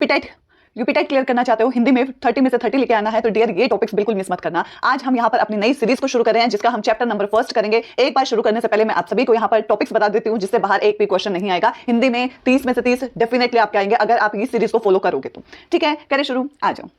UP UPTET clear करना चाहते हो, हिंदी में 30 में से 30 लेके आना है, तो डियर ये टॉपिक्स बिल्कुल मिस मत करना। आज हम यहाँ पर अपनी नई सीरीज को शुरू कर रहे हैं, जिसका हम चैप्टर नंबर फर्स्ट करेंगे। एक बार शुरू करने से पहले मैं आप सभी को यहाँ पर टॉपिक्स बता देती हूँ, जिससे बाहर एक भी क्वेश्चन नहीं आएगा। हिंदी में 30 में से 30 डेफिनेटली आपके आएंगे अगर आप इस सीरीज को फॉलो करोगे तो। ठीक है, करें शुरू, आ जाओ।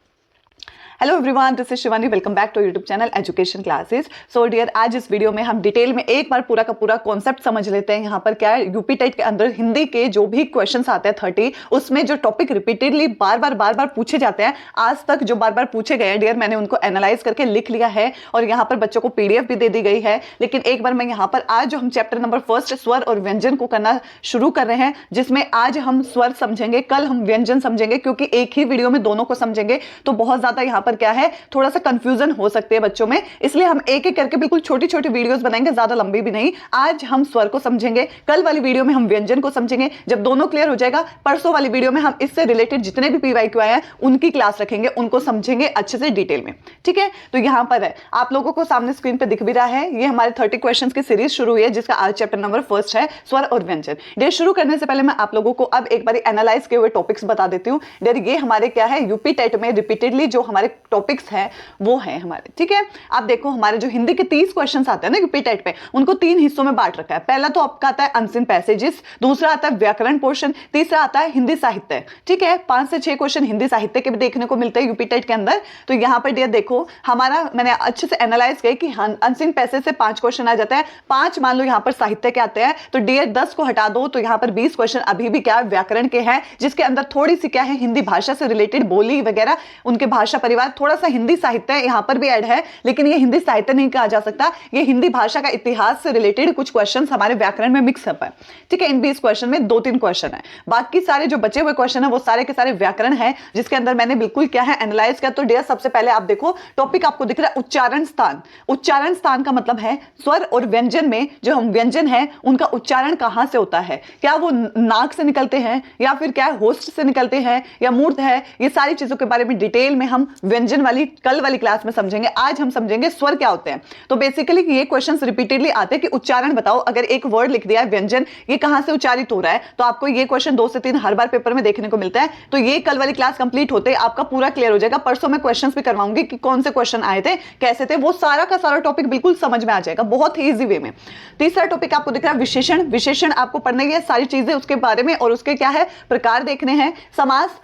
Hello everyone, this is Shivani, welcome back to YouTube channel Education Classes. So dear, आज इस वीडियो में हम डिटेल में एक बार पूरा का पूरा कॉन्सेप्ट समझ लेते हैं। यहाँ पर क्या है, यूपी टेट के अंदर हिंदी के जो भी क्वेश्चंस आते हैं 30, उसमें जो टॉपिक रिपीटेडली बार बार पूछे जाते हैं, आज तक जो बार बार पूछे गए हैं डियर, मैंने उनको एनालाइज करके लिख लिया है और यहाँ पर बच्चों को पीडीएफ भी दे दी गई है। लेकिन एक बार मैं यहाँ पर आज जो हम चैप्टर नंबर फर्स्ट स्वर और व्यंजन को करना शुरू कर रहे हैं, जिसमें आज हम स्वर समझेंगे, कल हम व्यंजन समझेंगे, क्योंकि एक ही वीडियो में दोनों को समझेंगे तो बहुत ज्यादा यहाँ पर क्या है, थोड़ा सा कंफ्यूजन हो सकते हैं बच्चों में। इसलिए हम एक एक करके बिल्कुल छोटी छोटी वीडियोस बनाएंगे, ज्यादा लंबी भी नहीं। आज हम स्वर को समझेंगे, कल वाली वीडियो में हम व्यंजन को समझेंगे। जब दोनों क्लियर हो जाएगा, परसों वाली वीडियो में हम इससे रिलेटेड जितने भी पीवाईक्यू आए हैं उनकी क्लास रखेंगे, उनको समझेंगे अच्छे से डिटेल में। ठीक है, तो यहां पर है, आप लोगों को सामने स्क्रीन पे दिख भी रहा है, ये हमारे 30 क्वेश्चंस की सीरीज शुरू हुई है, जिसका आज चैप्टर नंबर फर्स्ट है स्वर और व्यंजन। डेट शुरू करने से पहले मैं आप लोगों को अब एक बार एनालाइज किए हुए टॉपिक्स बता देती हूँ। डेट ये हमारे क्या है, यूपी टेट में रिपीटेडली जो हमारे टॉपिक्स हैं वो है हमारे। ठीक है, आप देखो हमारे जो हिंदी के 30 क्वेश्चंस आते हैं ना यूपी टेट पे, उनको 3 हिस्सों में बांट रखा है। पहला तो आपका आता है अनसीन पैसेजेस, दूसरा आता है व्याकरण पोर्शन, तीसरा आता है हिंदी साहित्य। ठीक है, 5 से 6 क्वेश्चन हिंदी साहित्य के भी देखने को मिलते हैं यूपी टेट के अंदर। तो यहाँ पर डियर देखो, हमारा मैंने अच्छे से एनालाइज किया कि अनसीन पैसेज से 5 क्वेश्चन आ जाते हैं। 5 मान लो यहाँ पर साहित्य के आते हैं, तो डियर 10 को हटा दो तो यहाँ पर 20 क्वेश्चन अभी भी क्या व्याकरण के हैं, जिसके अंदर थोड़ी सी क्या है, हिंदी भाषा से रिलेटेड बोली वगैरह, उनके भाषा परिवार, थोड़ा सा हिंदी साहित्य यहाँ पर भी ऐड है। लेकिन ये हिंदी साहित्य नहीं कहा जा सकता, ये हिंदी भाषा का इतिहास से रिलेटेड कुछ क्वेश्चंस हमारे व्याकरण में मिक्स अप है। ठीक है, इन 20 क्वेश्चन में 2-3 क्वेश्चन है, बाकी सारे जो बचे हुए क्वेश्चन है वो सारे के सारे व्याकरण है, जिसके अंदर मैंने बिल्कुल क्या है एनालाइज किया। तो डियर सबसे पहले आप देखो, टॉपिक आपको दिख रहा है उच्चारण स्थान। उच्चारण स्थान का मतलब है स्वर और व्यंजन में जो हम व्यंजन है उनका उच्चारण कहां से होता है, क्या वो नाक से निकलते हैं या फिर क्या होस्ट से निकलते हैं या मूर्ध है। ये सारी चीजों के बारे में डिटेल में हम व्यंजन वाली कल वाली क्लास में समझेंगे। आज हम समझेंगे स्वर क्या होते हैं। तो बेसिकली ये क्वेश्चंस रिपीटेडली आते हैं कि उच्चारण बताओ, अगर एक वर्ड लिख दिया है व्यंजन, ये कहां से उच्चारित हो रहा है, तो आपको ये क्वेश्चन 2 से 3 हर बार पेपर में देखने को मिलता है। तो ये कल वाली क्लास कंप्लीट होते आपका पूरा क्लियर हो जाएगा। परसों मैं क्वेश्चंस भी करवाऊंगी कि कौन से क्वेश्चन आए थे, कैसे थे, वो सारा का सारा टॉपिक बिल्कुल समझ में आ जाएगा बहुत ही इजी वे में। तीसरा टॉपिक आपको दिख रहा है विशेषण। विशेषण आपको पढ़ना ही है, सारी चीजें उसके बारे में और उसके क्या है प्रकार देखने हैं। समास,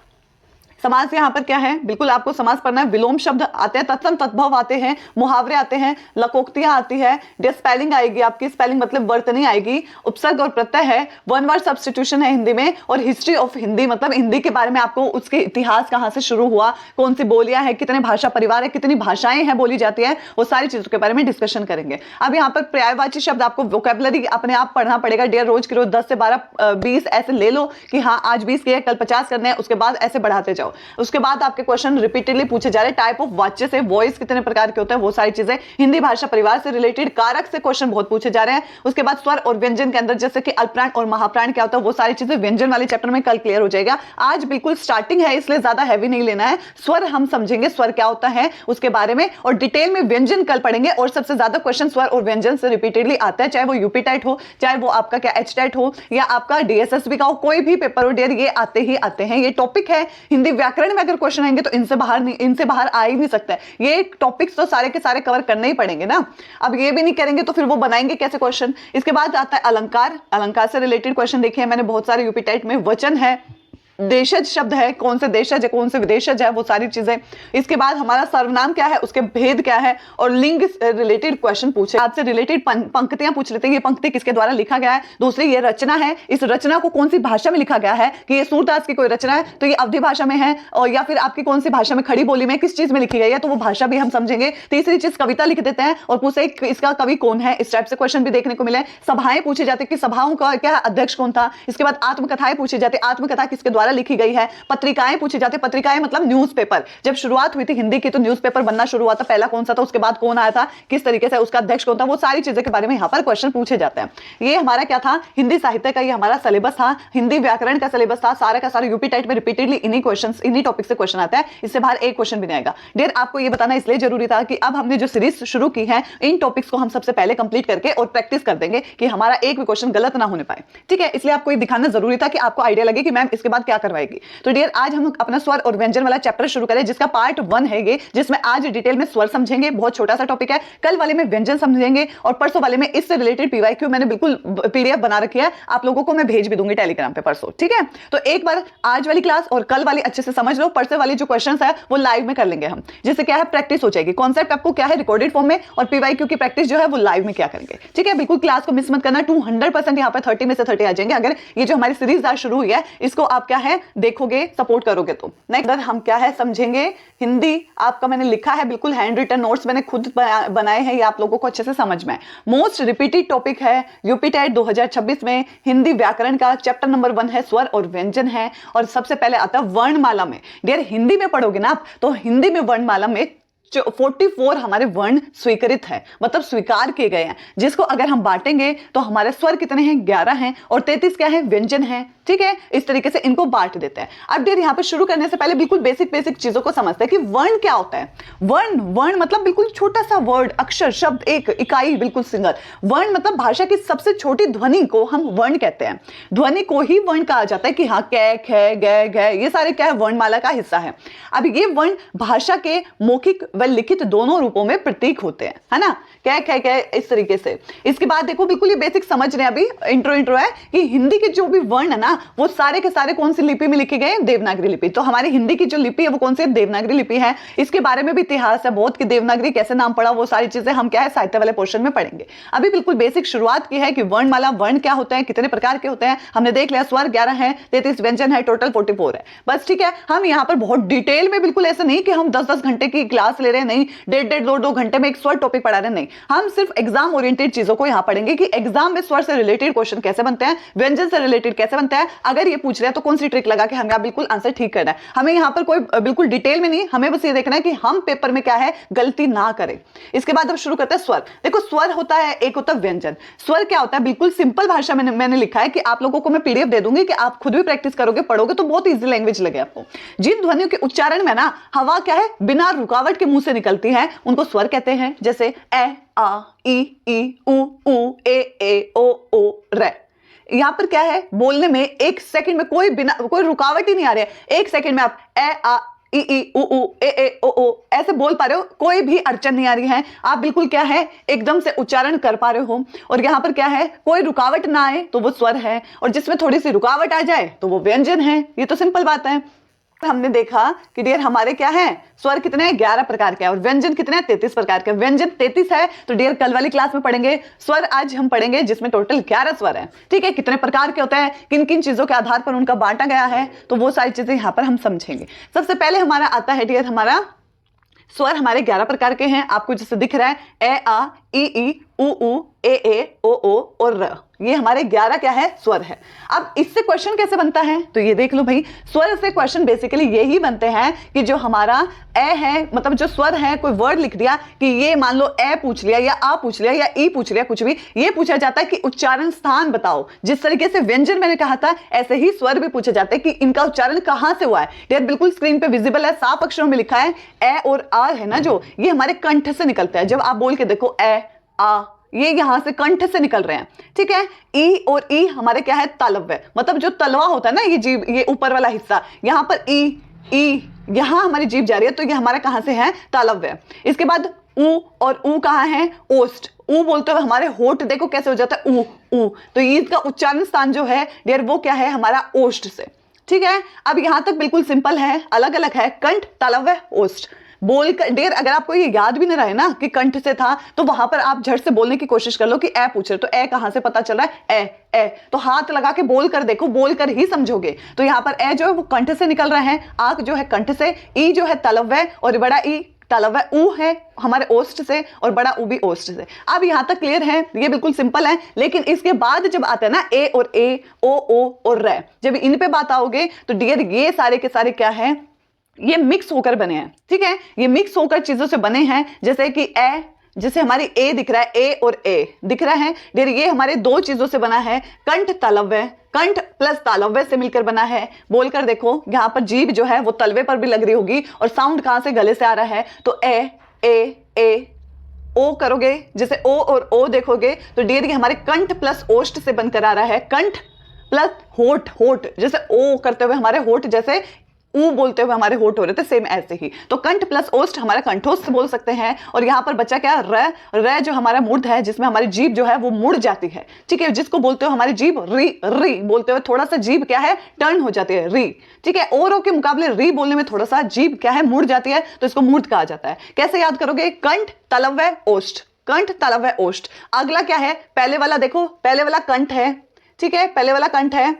समास यहाँ पर क्या है, बिल्कुल आपको समास पढ़ना है। विलोम शब्द आते हैं, तत्सम तद्भव आते हैं, मुहावरे आते हैं, लकोक्तियां आती है, स्पेलिंग आएगी आपकी, स्पेलिंग मतलब वर्तनी आएगी, उपसर्ग और प्रत्यय है, वन वर्ड सब्स्टिट्यूशन है हिंदी में, और हिस्ट्री ऑफ हिंदी मतलब हिंदी के बारे में आपको उसके इतिहास कहाँ से शुरू हुआ, कौन सी बोलियां हैं, कितने भाषा परिवार है, कितनी भाषाएं हैं बोली जाती है, वो सारी चीजों के बारे में डिस्कशन करेंगे। अब यहाँ पर पर्यायवाची शब्द आपको वोकैबुलरी अपने आप पढ़ना पड़ेगा डियर, रोज के रोज 10 से 12 20 ऐसे ले लो कि हाँ आज 20 किए, कल 50 करने हैं, उसके बाद ऐसे बढ़ाते जाओ। उसके बाद आपके क्वेश्चन रिपीटेडली पूछे जा रहे हैं, टाइप ऑफ वाच्य से, वॉइस कितने प्रकार के होते हैं, वो सारी चीजें, हिंदी भाषा परिवार से रिलेटेड, कारक से क्वेश्चन बहुत पूछे जा रहे हैं। उसके बाद स्वर और व्यंजन के अंदर जैसे कि अल्पप्राण और महाप्राण क्या होता है, वो सारी चीजें व्यंजन वाले चैप्टर में कल क्लियर हो जाएगा। आज बिल्कुल स्टार्टिंग है, इसलिए ज्यादा हैवी नहीं लेना है। स्वर हम समझेंगे, स्वर क्या होता है उसके बारे में, और डिटेल में व्यंजन कल पढ़ेंगे। और सबसे ज्यादा क्वेश्चन स्वर और व्यंजन से रिपीटेडली आता है, चाहे वो यूपी टेट हो, चाहे वो आपका क्या एच टेट हो, या आपका डीएसएसबी का हो, कोई भी पेपर हो डियर, ये आते ही आते हैं। ये टॉपिक है हिंदी व्याकरण में, अगर क्वेश्चन आएंगे तो इनसे बाहर आ ही नहीं सकता है। ये टॉपिक्स तो सारे के सारे कवर करने ही पड़ेंगे ना। अब ये भी नहीं करेंगे तो फिर वो बनाएंगे कैसे क्वेश्चन। इसके बाद आता है अलंकार। अलंकार से रिलेटेड क्वेश्चन देखिए मैंने बहुत सारे यूपी टेट में। वचन है, देशज शब्द है, कौन से देशज है, कौन से विदेशज है, वो सारी चीजें। इसके बाद हमारा सर्वनाम क्या है, उसके भेद क्या है, और लिंग रिलेटेड क्वेश्चन पूछे, आपसे रिलेटेड पंक्तियां पूछ लेते हैं, ये पंक्ति किसके द्वारा लिखा गया है। दूसरी ये रचना है, इस रचना को कौन सी भाषा में लिखा गया है, कि ये सूरदास की कोई रचना है तो ये अवधी भाषा में है, और या फिर आपकी कौन सी भाषा में, खड़ी बोली में किस चीज में लिखी गई है, तो वो भाषा भी हम समझेंगे। तीसरी चीज कविता लिख देते हैं और पूछे इसका कवि कौन है, इस टाइप से क्वेश्चन भी देखने को मिले। सभाएं पूछे जाते कि सभाओं का क्या अध्यक्ष कौन था। इसके बाद आत्मकथाएं पूछी जाती, आत्मकथा किसके द्वारा लिखी गई है। पत्रिकाएं पूछी जाती, पत्रिकाएं मतलब न्यूज़पेपर, जब शुरुआत हुई थी हिंदी की तो न्यूज़पेपर बनना शुरू हुआ था, पहला कौन सा था, उसके बाद कौन आया था, किस तरीके से, उसका अध्यक्ष कौन था, वो सारी चीजें के बारे में यहाँ पर क्वेश्चन पूछे जाते हैं। ये हमारा क्या था, हिंदी साहित्य का ये हमारा सिलेबस था, हिंदी व्याकरण का सिलेबस था, सारा का सारा यूपी टेट में रिपीटेडली इन्हीं क्वेश्चंस, इन्हीं टॉपिक से क्वेश्चन आता है, इससे बाहर एक क्वेश्चन भी नहीं आएगा। डियर आपको ये बताना इसलिए जरूरी था कि अब हमने जो सीरीज शुरू की है, इन टॉपिक्स को हम सबसे पहले कंप्लीट करके और प्रैक्टिस कर देंगे कि हमारा एक भी क्वेश्चन गलत ना होने पाए। ठीक है, इसलिए आपको ये दिखाना जरूरी था कि आपको आइडिया लगे कि मैम इसके बाद क्या क्या करवाएगी। तो डियर आज हम अपना स्वर और व्यंजन वाला चैप्टर शुरू करें, जिसका पार्ट 1 है ये, जिसमें आज डिटेल में स्वर समझेंगे, बहुत छोटा सा टॉपिक है। कल वाले में व्यंजन समझेंगे और परसों वाले में इससे रिलेटेड पीवाईक्यू मैंने बिल्कुल पीडीएफ बना रखी है, आप लोगों को मैं भेज भी दूंगी टेलीग्राम पे परसों, ठीक है। तो एक बार आज वाली क्लास और कल वाली अच्छे से समझ लो, परसों वाली जो क्वेश्चंस है वो लाइव में कर लेंगे हम, जिससे क्या है प्रैक्टिस हो जाएगी। कॉन्सेप्ट आपको क्या है रिकॉर्डेड फॉर्म में, और पीवाईक्यू की प्रैक्टिस जो है वो लाइव में क्या करेंगे, ठीक है। बिल्कुल क्लास को मिस मत करना, 200% यहाँ पर 30 में से 30 आ जाएंगे अगर ये जो हमारी सीरीज आज शुरू हुई है इसको आप क्या है देखोगे, सपोर्ट करोगे तो। नेक्स्ट हम क्या है समझेंगे हिंदी। आपका मैंने लिखा है बिल्कुल हैंड रिटन नोट्स मैंने खुद बनाए हैं, ये आप लोगों को अच्छे से समझ में। मोस्ट रिपीटेड टॉपिक है यूपी टेट 2026 में हिंदी व्याकरण का, चैप्टर नंबर 1 है स्वर और व्यंजन है, और सबसे पहले आता है वर्णमाला में। डियर हिंदी में पढ़ोगे ना आप, तो हिंदी में वर्णमाला में 44 हमारे वर्ण स्वीकृत है, मतलब स्वीकार किए गए हैं, जिसको अगर हम बांटेंगे तो हमारे स्वर कितने हैं 11 हैं, और 33 क्या है व्यंजन है, ठीक है। इस तरीके से इनको बांट देते हैं। अब डियर यहाँ पे शुरू करने से पहले बिल्कुल बेसिक चीजों को समझते हैं कि वर्ण क्या होता है। वर्ण मतलब बिल्कुल छोटा सा वर्ड, अक्षर, शब्द, एक इकाई, बिल्कुल सिंगल। वर्ण मतलब भाषा की सबसे छोटी ध्वनि को हम वर्ण कहते हैं। ध्वनि को ही वर्ण कहा जाता है कि हाँ कै, ख, ग, घ, ये सारे क्या है वर्णमाला का हिस्सा है। अब ये वर्ण भाषा के मौखिक व लिखित दोनों रूपों में प्रतीक होते हैं, है ना, कै, ख, ग, इस तरीके से। इसके बाद देखो बिल्कुल ये बेसिक समझ रहे हैं, अभी इंट्रो है कि हिंदी के जो भी वर्ण है ना वो सारे के सारे कौन सी लिपि में लिखे गए, देवनागरी लिपि। तो हमारी हिंदी की जो लिपि है वो कौन सी देवनागरी लिपि है। इसके बारे में भी इतिहास है बहुत कि देवनागरी कैसे नाम पड़ा, वो सारी चीजें हम क्या है साहित्य वाले पोर्शन में पढ़ेंगे। अभी बिल्कुल बेसिक शुरुआत की है कि वर्णमाला, वर्ण क्या होता है, कितने प्रकार के होते हैं हमने देख लिया। स्वर 11 है, 33 व्यंजन है, टोटल 44 है, बस, ठीक है। हम यहाँ पर बहुत डिटेल में, बिल्कुल ऐसा नहीं कि हम 10-10 घंटे की क्लास ले रहे हैं, नहीं, 1.5-2 घंटे में एक स्वर टॉपिक पढ़ा रहे हैं, नहीं। हम सिर्फ एग्जाम ओरिएंटेड चीजों को यहाँ पढ़ेंगे कि एग्जाम में स्वर से रिलेटेड क्वेश्चन कैसे बनते हैं, व्यंजन से रिलेटेड कैसे बनता है। अगर ये पूछ रहे हैं तो कौन सी ट्रिक लगा के हमें आप बिल्कुल आंसर ठीक करना है। हमें यहाँ पर कोई बिल्कुल डिटेल में नहीं, हमें बस ये देखना है कि हम पेपर में क्या है गलती ना करें। इसके बाद अब शुरू करते हैं स्वर। देखो स्वर होता है, एक होता है व्यंजन। स्वर क्या होता है, बिल्कुल सिंपल भाषा में मैंने लिखा है कि आप लोगों को मैं पीडीएफ दे दूंगी कि आप खुद भी प्रैक्टिस करोगे, पढ़ोगे तो बहुत ईजी लैंग्वेज लगे आपको। जिन ध्वनियों के उच्चारण में ना हवा क्या है बिना रुकावट के मुंह से निकलती है उनको स्वर कहते हैं, जैसे ए, आ, ई, उ, ए, ओ, रे। यहां पर क्या है बोलने में 1 सेकंड में कोई रुकावट ही नहीं आ रही है। 1 सेकंड में आप ए, आ, ई, उ, ए, ओ ऐसे बोल पा रहे हो, कोई भी अड़चन नहीं आ रही है। आप बिल्कुल क्या है एकदम से उच्चारण कर पा रहे हो, और यहाँ पर क्या है कोई रुकावट ना आए तो वो स्वर है, और जिसमें थोड़ी सी रुकावट आ जाए तो वो व्यंजन है। ये तो सिंपल बात है। हमने देखा कि डियर हमारे क्या है स्वर कितने हैं 11 प्रकार के हैं, और व्यंजन कितने हैं 33 प्रकार के। व्यंजन 33 है, तो डियर कल वाली क्लास में पढ़ेंगे। स्वर आज हम पढ़ेंगे जिसमें टोटल 11 स्वर हैं, ठीक है। कितने प्रकार के होते हैं, किन किन चीजों के आधार पर उनका बांटा गया है, तो वो सारी चीजें यहाँ पर हम समझेंगे। सबसे पहले हमारा आता है डियर हमारा स्वर हमारे 11 प्रकार के हैं, आपको जैसे दिख रहा है ए, आ, ई, उ, ए, ओ और र। ये हमारे 11 क्या है स्वर है। अब इससे क्वेश्चन कैसे बनता है तो ये देख लो भाई। स्वर से क्वेश्चन बेसिकली यही बनते हैं कि जो हमारा ए है, मतलब जो स्वर है, कोई वर्ड लिख दिया कि ये मान लो ए पूछ लिया या आ पूछ लिया या ई पूछ लिया, कुछ भी, ये पूछा जाता है कि उच्चारण स्थान बताओ। जिस तरीके से व्यंजन मैंने कहा था ऐसे ही स्वर भी पूछे जाते हैं कि इनका उच्चारण कहां से हुआ है। डियर बिल्कुल स्क्रीन पे विजिबल है, साफ अक्षरों में लिखा है ए और आ है ना, जो ये हमारे कंठ से निकलता है। जब आप बोल के देखो ए, आ, ये यहां से कंठ से निकल रहे हैं, ठीक है। ई और ई हमारे क्या है तालव्य, मतलब जो तलवा होता है ना, ये जीभ, ये ऊपर वाला हिस्सा, यहां पर ई यहां हमारी जीभ जा रही है, तो ये हमारा कहां से है तालव्य। इसके बाद ऊ, और ऊ कहां है ओष्ठ। ऊ बोलते हुए हमारे होठ देखो कैसे हो जाता है ऊ, तो इसका उच्चारण स्थान जो है डियर वो क्या है हमारा ओष्ठ से, ठीक है। अब यहां तक बिल्कुल सिंपल है, अलग अलग है, कंठ, तालव्य, ओष्ठ। बोल कर डियर अगर आपको ये याद भी नहीं रहे ना कि कंठ से था, तो वहां पर आप झट से बोलने की कोशिश कर लो कि ए पूछ रहे, तो ए कहां से पता चल रहा है ए, तो हाथ लगा के बोल कर देखो, बोल कर ही समझोगे। तो यहाँ पर ए जो है वो कंठ से निकल रहा है, आंख जो है कंठ से, ई जो है तालव्य, और बड़ा ई तालव्य, ऊ है हमारे ओष्ठ से, और बड़ा ऊ भी ओष्ठ से। अब यहां तक क्लियर है, ये बिल्कुल सिंपल है। लेकिन इसके बाद जब आता है ना ए और ए, ओ और रे, जब इन पे बात आओगे तो डियर ये सारे के सारे क्या है, ये मिक्स होकर बने हैं, ठीक है। ये मिक्स होकर चीजों से बने हैं, जैसे कि ए, जैसे हमारी ए दिख रहा है, ए और ए दिख रहा है डियर, ये हमारे दो चीजों से बना है, कंठ तालव्य, कंठ प्लस तालव्य से मिलकर बना है। बोलकर देखो, यहाँ पर जीभ जो है वो तलवे पर भी लग रही होगी, और साउंड कहां से गले से आ रहा है, तो ए ओ करोगे, जैसे ओ और ओ देखोगे तो डियर ये हमारे कंठ प्लस ओष्ठ से बनकर आ रहा है, कंठ प्लस होठ, होठ जैसे ओ करते हुए हमारे होठ जैसे ऊ बोलते हुए हमारे होठ हो रहे थे, सेम ऐसे ही। तो कंठ प्लस ओष्ठ हमारा कंठोष्ठ बोल सकते हैं। और यहाँ पर बच्चा क्या, र, र जो हमारा मूर्ध है जिसमें हमारी जीभ जो है वो मुड़ जाती है, ठीक है, जिसको बोलते हो हमारी जीभ री, री बोलते हुए थोड़ा सा जीभ क्या है, टर्न हो जाती है, री, ठीक है। ओ के मुकाबले री बोलने में थोड़ा सा जीभ क्या है, मुड़ जाती है, तो इसको मूर्ध कहा जाता है। कैसे याद करोगे, कंठ तालव्य ओष्ठ, कंठ तालव्य ओष्ठ। अगला क्या है, पहले वाला देखो, पहले वाला कंठ है, ठीक है, पहले वाला कंठ है,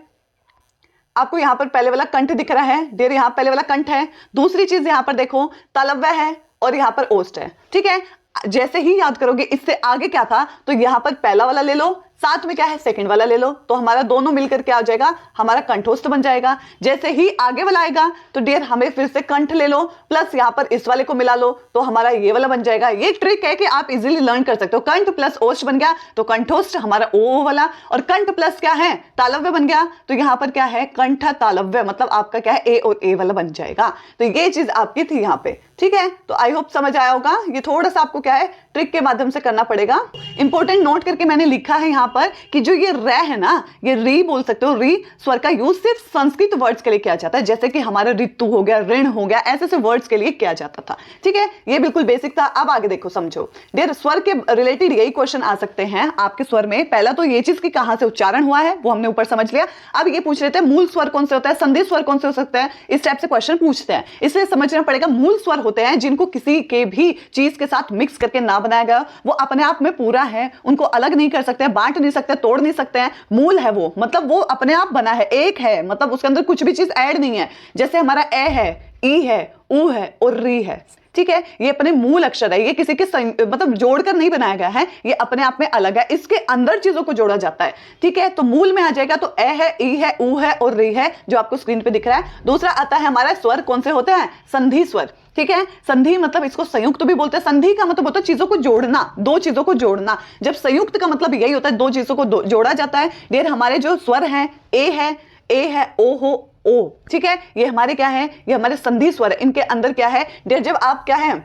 आपको यहां पर पहले वाला कंठ दिख रहा है डियर, यहां पहले वाला कंठ है। दूसरी चीज यहां पर देखो तालव्य है और यहां पर ओष्ठ है, ठीक है। जैसे ही याद करोगे इससे आगे क्या था, तो यहां पर पहला वाला ले लो, साथ में क्या है सेकंड वाला ले लो, तो हमारा दोनों मिलकर क्या हो जाएगा, हमारा कंठोष्ठ बन जाएगा। जैसे ही आगे वाला आएगा तो डियर हमें फिर से कंठ ले लो, प्लस यहाँ पर इस वाले को मिला लो, तो हमारा ये वाला बन जाएगा। ये ट्रिक है कि आप इजीली लर्न कर सकते हो। कंठ प्लस ओष्ठ बन गया तो कंठोष्ठ हमारा ओ वाला, और कंठ प्लस क्या है तालव्य बन गया, तो यहाँ पर क्या है कंठ तालव्य, मतलब आपका क्या है ए और ए वाला बन जाएगा। तो ये चीज आपकी थी यहाँ पे, ठीक है। तो आई होप समझ आया होगा। ये थोड़ा सा आपको क्या है ट्रिक के माध्यम से करना पड़ेगा। इंपॉर्टेंट नोट करके मैंने लिखा है यहाँ पर कि जो ये रे है ना, ये री बोल सकते हो, री स्वर का यूज सिर्फ संस्कृत वर्ड्स के लिए किया जाता है, जैसे कि हमारा ऋतु हो गया, ऋण हो गया, ऐसे ऐसे वर्ड्स के लिए किया जाता था, ठीक है। ये बिल्कुल बेसिक था। अब आगे देखो, समझो डियर, स्वर के रिलेटेड यही क्वेश्चन आ सकते हैं आपके स्वर में। पहला तो ये चीज की कहां से उच्चारण हुआ है वो हमने ऊपर समझ लिया। अब ये पूछ रहे थे मूल स्वर कौन से होता है, संधि स्वर कौन से हो सकते हैं, इस टाइप से क्वेश्चन पूछते हैं। इसलिए समझना पड़ेगा मूल स्वर होते हैं जिनको किसी के भी चीज के साथ मिक्स करके ना बनाया गया, वो अपने आप में पूरा है, उनको अलग नहीं कर सकते, बांट नहीं सकते, तोड़ नहीं सकते हैं। मूल है वो, मतलब वो अपने आप बना है, एक है, मतलब उसके अंदर कुछ भी चीज ऐड नहीं है। जैसे हमारा ए है, ई है, ऊ है और री है, ठीक है। ये अपने मूल अक्षर है, ये किसी के मतलब जोड़कर नहीं बनाया गया है, ये अपने आप में अलग है, इसके अंदर चीजों को जोड़ा जाता है, ठीक है। तो मूल में आ जाएगा तो ए है, ई है, ऊ है और री है, जो आपको स्क्रीन पे दिख रहा है। दूसरा आता है हमारा स्वर कौन से होते हैं, संधि स्वर, ठीक है। संधि मतलब इसको संयुक्त भी बोलते हैं। संधि का मतलब होता है चीजों को जोड़ना, दो चीजों को जोड़ना। जब संयुक्त का मतलब यही होता है, दो चीजों को जोड़ा जाता है। डियर हमारे जो स्वर हैं, ए है, ओ हो, ओ, ठीक है, ये हमारे क्या है, ये हमारे संधि स्वर है। इनके अंदर क्या है डियर, जब आप क्या है,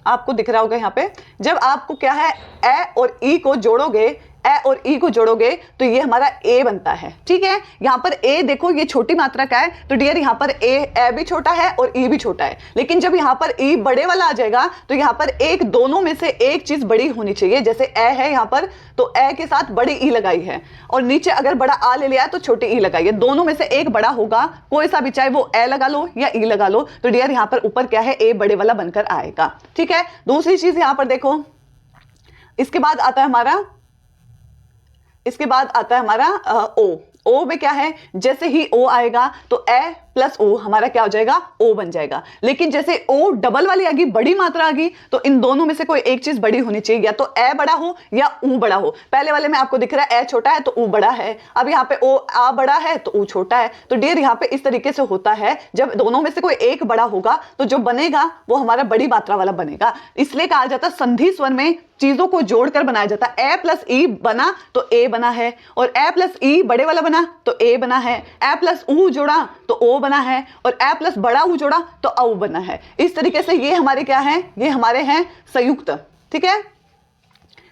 आपको दिख रहा होगा यहाँ पे, जब आपको क्या है ए और ई को जोड़ोगे, ए और ई को जोड़ोगे तो ये हमारा ए बनता है, ठीक है। यहाँ पर ए देखो ये छोटी मात्रा का है, तो डियर यहाँ पर ए भी छोटा है और ई भी छोटा है। लेकिन जब यहाँ पर ई बड़े वाला आ जाएगा तो यहाँ पर एक, दोनों में से एक चीज बड़ी होनी चाहिए। जैसे ए है यहाँ पर, तो ए के साथ बड़ी ई लगाई है, और नीचे अगर बड़ा आ ले लिया है तो छोटी ई लगाई है। दोनों में से एक बड़ा होगा, कोई सा भी, चाहे वो ए लगा लो या ई लगा लो, तो डियर यहाँ पर ऊपर क्या है, ए बड़े वाला बनकर आएगा, ठीक है। दूसरी चीज यहाँ पर देखो, इसके बाद आता है हमारा, इसके बाद आता है हमारा ओ में क्या है, जैसे ही ओ आएगा तो ए प्लस ओ हमारा क्या हो जाएगा, ओ बन जाएगा। लेकिन जैसे ओ डबल वाली आ गई, बड़ी मात्रा आ गई, तो इन दोनों में से कोई एक चीज बड़ी होनी चाहिए, या तो ए बड़ा हो या ऊ बड़ा हो। पहले वाले में आपको दिख रहा है ए छोटा है तो ऊ बड़ा है, अब यहाँ पे ओ आ बड़ा है तो ऊ छोटा है। तो डियर यहाँ पे इस तरीके से होता है, जब दोनों में से कोई एक बड़ा होगा तो जो बनेगा वो हमारा बड़ी मात्रा वाला बनेगा। इसलिए कहा जाता है संधि स्वर में चीजों को जोड़कर बनाया जाता है। ए प्लस ई बना तो ए बना है, और ए प्लस ई बड़े वाला बना तो ए बना है, ए प्लस ऊ जोड़ा तो ओ बना है, और ए प्लस बड़ा ऊ जोड़ा तो औ बना है। इस तरीके से ये हमारे क्या है, ये हमारे हैं संयुक्त, ठीक है,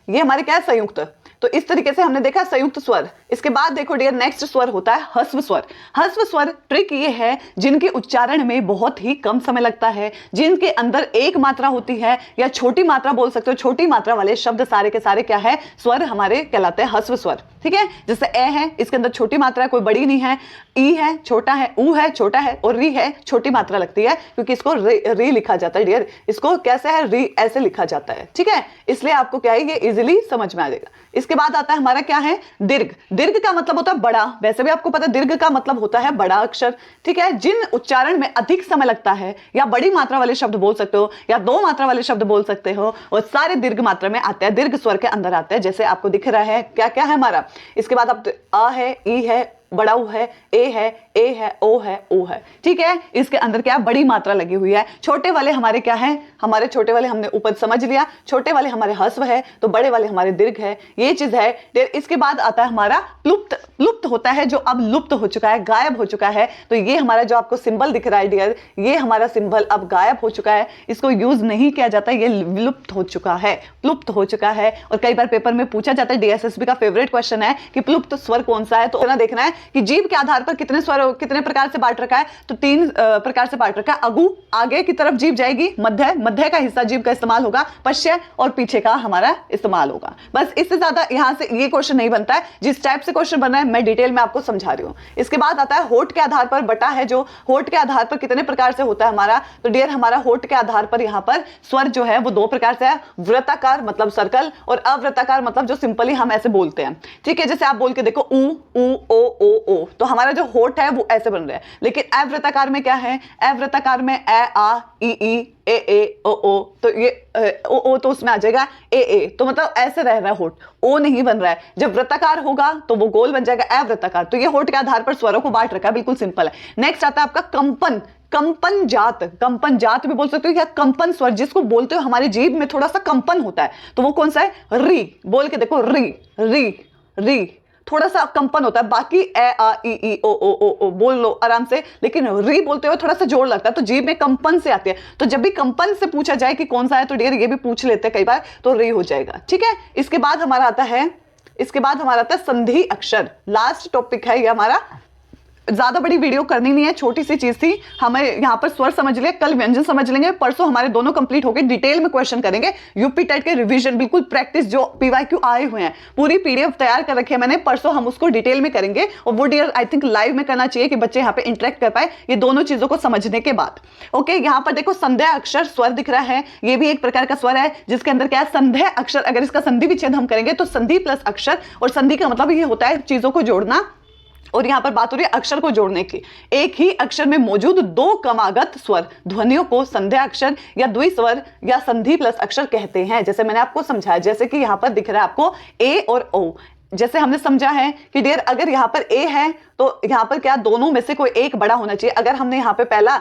ये हमारे क्या है संयुक्त। तो इस तरीके से हमने देखा संयुक्त स्वर। इसके बाद देखो डियर, नेक्स्ट स्वर होता है ह्रस्व स्वर। ह्रस्व स्वर ट्रिक ये है जिनके उच्चारण में बहुत ही कम समय लगता है, जिनके अंदर एक मात्रा होती है, या छोटी मात्रा बोल सकते हो, छोटी मात्रा वाले शब्द सारे के सारे क्या है, स्वर हमारे कहलाते हैं ह्रस्व स्वर, ठीक है। जैसे ए है, इसके अंदर छोटी मात्रा है, कोई बड़ी नहीं है, ई है छोटा है, ऊ है छोटा है, और री है छोटी मात्रा लगती है, क्योंकि इसको री लिखा जाता है डियर। इसको कैसे है, री ऐसे लिखा जाता है, ठीक है। इसलिए आपको क्या है, ये इजिली समझ में आ जाएगा। इसके बाद आता है हमारा क्या है, दीर्घ। दीर्घ का मतलब होता है बड़ा, वैसे भी आपको पता है दीर्घ का मतलब होता है बड़ा अक्षर, ठीक है। जिन उच्चारण में अधिक समय लगता है, या बड़ी मात्रा वाले शब्द बोल सकते हो, या दो मात्रा वाले शब्द बोल सकते हो, और सारे दीर्घ मात्रा में आते हैं, दीर्घ स्वर के अंदर आते हैं। जैसे आपको दिख रहा है क्या क्या है हमारा। इसके बाद आप आ है, ई है, बड़ा ऊ है, ए है, ओ है, ओ है, ठीक है। इसके अंदर क्या बड़ी मात्रा लगी हुई है। छोटे वाले हमारे क्या है, हमारे छोटे वाले हमने ऊपर समझ लिया, छोटे वाले हमारे ह्रस्व है, तो बड़े वाले हमारे दीर्घ है, ये चीज है। इसके बाद आता है हमारा प्लुप्त। प्लुप्त होता है जो अब लुप्त हो चुका है, गायब हो चुका है। तो ये हमारा जो आपको सिंबल दिख रहा है डियर, ये हमारा सिंबल अब गायब हो चुका है, इसको यूज नहीं किया जाता, ये विलुप्त हो चुका है, प्लुप्त हो चुका है। और कई बार पेपर में पूछा जाता है, डीएसएसबी का फेवरेट क्वेश्चन है कि प्लुप्त स्वर कौन सा है, तो देखना है कि जीभ के आधार पर कितने स्वर कितने प्रकार से बांट रखा है, तो 3 प्रकार से बांट रखा है। अगु, आगे की तरफ जीभ जाएगी, मध्य, मध्य का हिस्सा जीभ का इस्तेमाल होगा, पश्य और पीछे का हमारा इस्तेमाल होगा। बस इससे ज्यादा यहां से ये क्वेश्चन नहीं बनता है। जिस टाइप से क्वेश्चन बना है मैं डिटेल में आपको समझा रही हूं। इसके बाद आता है होठ के आधार पर बटा है, जो होठ के आधार पर कितने प्रकार से होता है हमारा, तो डियर हमारा होठ के आधार पर यहां पर स्वर जो है वो 2 प्रकार से है, वृत्ताकार मतलब सर्कल और अवृत्ताकार मतलब जो सिंपली हम ऐसे बोलते हैं। ठीक है, जैसे आप बोल के देखो ऊ ऊ ओ, तो हमारा जो होठ है वो ऐसे बन रहा है। लेकिन अवृत्ताकार में क्या है, अवृत्ताकार में ए आ ई ए ओ, तो ये ओ तो उसमें आ जाएगा ए, तो मतलब ऐसे रह रहा है होठ, ओ नहीं बन रहा है। जब वृत्ताकार होगा तो वो गोल बन जाएगा अवृत्ताकार। तो ये होठ के आधार पर स्वरों को बांट रखा है, बिल्कुल सिंपल है। नेक्स्ट आता है आपका कंपन, कंपन जात, कंपन जात भी बोल सकते हो या कंपन स्वर, जिसको बोलते हो हमारी जीभ में थोड़ा सा कंपन होता है, तो वो कौन सा है, री। बोल के देखो री री री, थोड़ा सा कंपन होता है। बाकी ए आ ई ओ बोल लो आराम से, लेकिन री बोलते हुए थोड़ा सा जोर लगता है, तो जीभ में कंपन से आती है। तो जब भी कंपन से पूछा जाए कि कौन सा है, तो डियर ये भी पूछ लेते हैं कई बार, तो री हो जाएगा। ठीक है, इसके बाद हमारा आता है संधि अक्षर। लास्ट टॉपिक है ये हमारा। ज्यादा बड़ी वीडियो करनी नहीं है, छोटी सी चीज थी। हमें यहाँ पर स्वर समझ लिया, कल व्यंजन समझ लेंगे, परसों हमारे दोनों कंप्लीट हो गए। डिटेल में क्वेश्चन करेंगे, यूपी टेट के रिवीजन, बिल्कुल प्रैक्टिस, जो पीवाईक्यू आए हुए हैं, पूरी पीडीएफ तैयार कर रखी है मैंने, परसों हम उसको डिटेल में करेंगे। और वो डियर आई थिंक लाइव में करना चाहिए कि बच्चे यहाँ पे इंटरेक्ट कर पाए ये दोनों चीजों को समझने के बाद। ओके, यहाँ पर देखो संध्या अक्षर स्वर दिख रहा है, ये भी एक प्रकार का स्वर है जिसके अंदर क्या है, संध्या अक्षर। अगर इसका संधि विच्छेद हम करेंगे तो संधि प्लस अक्षर, और संधि का मतलब ये होता है चीजों को जोड़ना, और यहां पर बात हो रही है अक्षर को जोड़ने की। एक ही अक्षर में मौजूद 2 क्रमागत स्वर ध्वनियों को संध्या अक्षर या द्विस्वर या संधि प्लस अक्षर कहते हैं। जैसे मैंने आपको समझाया, जैसे कि यहां पर दिख रहा है आपको ए और ओ। जैसे हमने समझा है कि डियर अगर यहां पर ए है तो यहां पर क्या, दोनों में से कोई एक बड़ा होना चाहिए। अगर हमने यहां पे पहला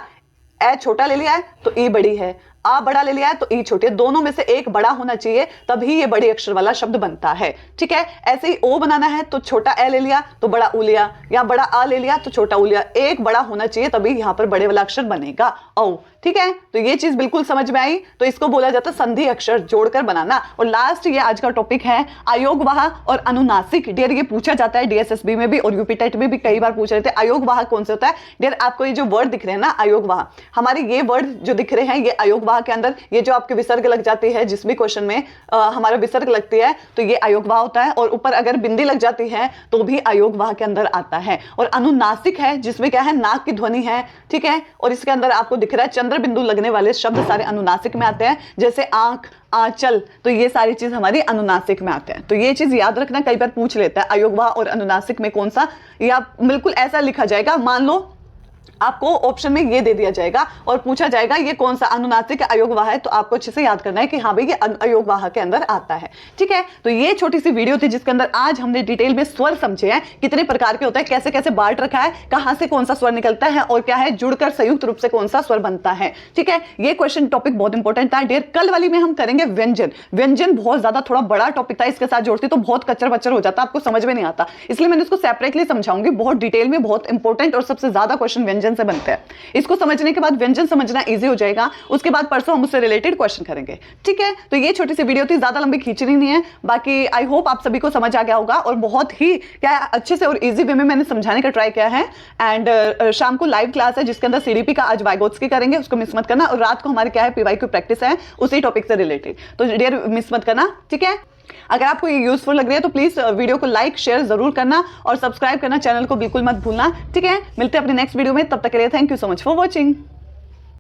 ए छोटा ले लिया है तो ई बड़ी है, आ बड़ा ले लिया है तो ई छोटी है, दोनों में से एक बड़ा होना चाहिए, तभी ये बड़े अक्षर वाला शब्द बनता है। ठीक है, ऐसे ही ओ बनाना है तो छोटा ए ले लिया तो बड़ा ऊ लिया, या बड़ा आ ले लिया तो छोटा ऊ लिया, एक बड़ा होना चाहिए तभी यहां पर बड़े वाला अक्षर बनेगा औ। ठीक है, तो ये चीज बिल्कुल समझ में आई। तो इसको बोला जाता है संधि अक्षर जोड़कर बनाना। और लास्ट ये आज का टॉपिक है अयोगवाह और अनुनासिक। डियर ये पूछा जाता है डीएसएसबी में भी और यूपी टेट में भी कई बार पूछ रहे थे, अयोगवाह कौन से होता है। डियर आपको ये जो वर्ड दिख रहे हैं ना, अयोगवाह, हमारे ये वर्ड जो दिख रहे हैं, ये अयोगवाह के अंदर ये जो आपके विसर्ग लग जाती है, जिस भी क्वेश्चन में हमारा विसर्ग लगती है तो ये अयोगवाह होता है। और ऊपर अगर बिंदी लग जाती है तो भी अयोगवाह के अंदर आता है। और अनुनासिक है जिसमें क्या है, नाक की ध्वनि है। ठीक है, और इसके अंदर आपको दिख रहा है चंद्र बिंदु लगने वाले शब्द सारे अनुनासिक में आते हैं, जैसे आंख, आंचल, तो ये सारी चीज हमारी अनुनासिक में आते हैं। तो ये चीज याद रखना, कई बार पूछ लेता है अयोगवाह और अनुनासिक में कौन सा, या बिल्कुल ऐसा लिखा जाएगा, मान लो आपको ऑप्शन में ये दे दिया जाएगा और पूछा जाएगा ये कौन सा अनुनासिक अयोगवाह है, तो आपको अच्छे से याद करना है कि हाँ भाई ये अयोगवाह के अंदर आता है। ठीक है, तो ये छोटी सी वीडियो थी जिसके अंदर आज हमने डिटेल में स्वर समझे हैं, कितने प्रकार के होते हैं, कैसे कैसे बांट रखा है, कहां से कौन सा स्वर निकलता है और क्या है जुड़कर संयुक्त रूप से कौन सा स्वर बनता है। ठीक है, ये क्वेश्चन टॉपिक बहुत इंपॉर्टेंट था डियर। कल वाली में हम करेंगे व्यंजन। व्यंजन बहुत ज्यादा थोड़ा बड़ा टॉपिक था, इसके साथ जोड़ती तो बहुत कच्चर बच्चर हो जाता, आपको समझ में नहीं आता, इसलिए मैंने इसको सेपरेटली समझाऊंगी, बहुत डिटेल में, बहुत इंपॉर्टेंट और सबसे ज्यादा क्वेश्चन व्यंजन से बनते हैं। इसको समझने के बाद व्यंजन समझना इजी हो जाएगा। उसके बाद परसों हम उससे रिलेटेड क्वेश्चन करेंगे। ठीक है, तो ये छोटी सी वीडियो थी, ज्यादा लंबी खींचनी नहीं है। बाकी आई होप आप सभी को समझ आ गया होगा और बहुत ही क्या अच्छे से और इजी वे में मैंने समझाने का ट्राई किया है। एंड शाम को लाइव क्लास है जिसके अंदर सीडीपी का आज वाइगोत्स्की करेंगे, उसको मिस मत करना। और रात को हमारे क्या है, पीवाईक्यू प्रैक्टिस है उसी टॉपिक से रिलेटेड, तो डियर मिस मत करना। ठीक है, अगर आपको ये यूजफुल लग रही है तो प्लीज वीडियो को लाइक शेयर जरूर करना और सब्सक्राइब करना, चैनल को बिल्कुल मत भूलना। ठीक है, मिलते हैं अपने नेक्स्ट वीडियो में, तब तक के लिए thank you so much for watching.